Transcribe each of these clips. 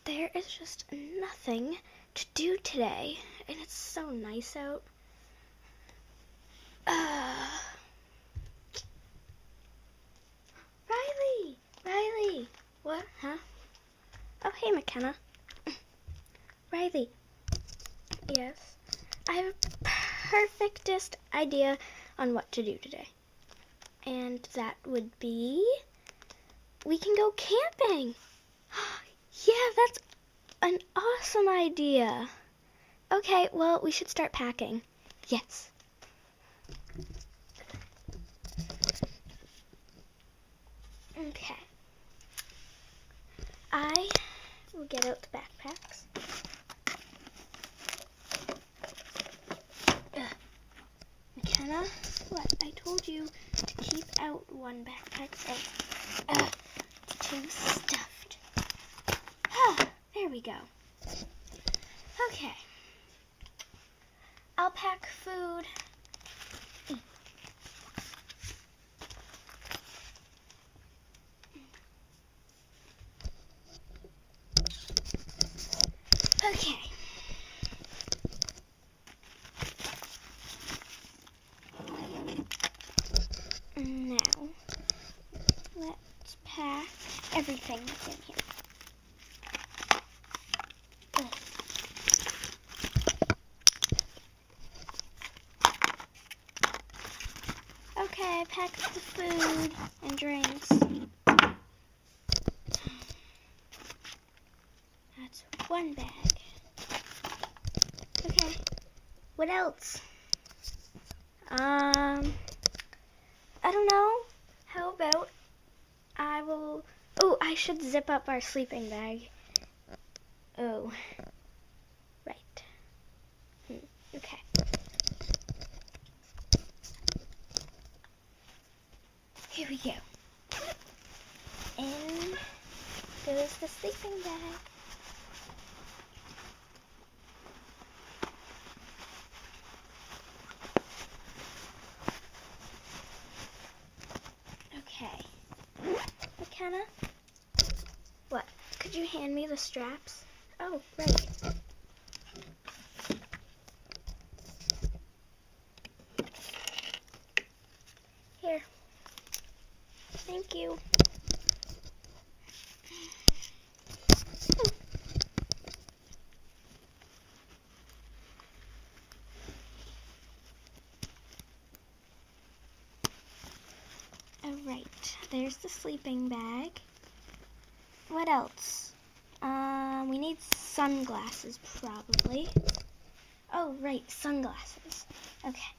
There is just nothing to do today, and it's so nice out. Riley! What? Huh? Oh, hey, McKenna. Riley. Yes? I have a perfectest idea on what to do today. And that would be, we can go camping. Yeah, that's an awesome idea. Okay, well, we should start packing. Yes. Okay. I will get out the backpacks. McKenna, what? I told you to keep out one backpack, so it's too stuffed. There we go. Okay. I'll pack food. Okay. Now, let's pack everything that's in here. Okay, I packed the food and drinks. That's one bag. Okay, what else? I don't know. How about I should zip up our sleeping bag. Oh, right. Okay. Here we go. In goes the sleeping bag. Okay. McKenna? What? Could you hand me the straps? Oh, right. Here. Thank you. Alright, there's the sleeping bag. What else? We need sunglasses, probably. Oh, right, sunglasses. Okay.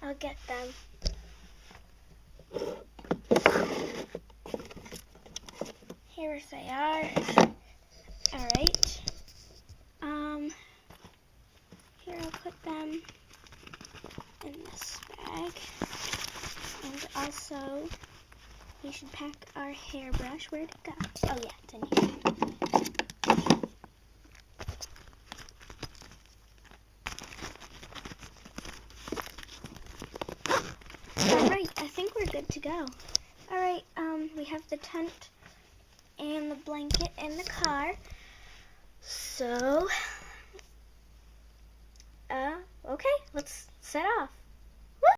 I'll get them. Here they are. Alright. Here I'll put them in this bag. And also, we should pack our hairbrush. Where'd it go? Oh yeah, it's in here. Alright, I think we're good to go. Alright, we have the tent and the blanket in the car. So, okay, let's set off.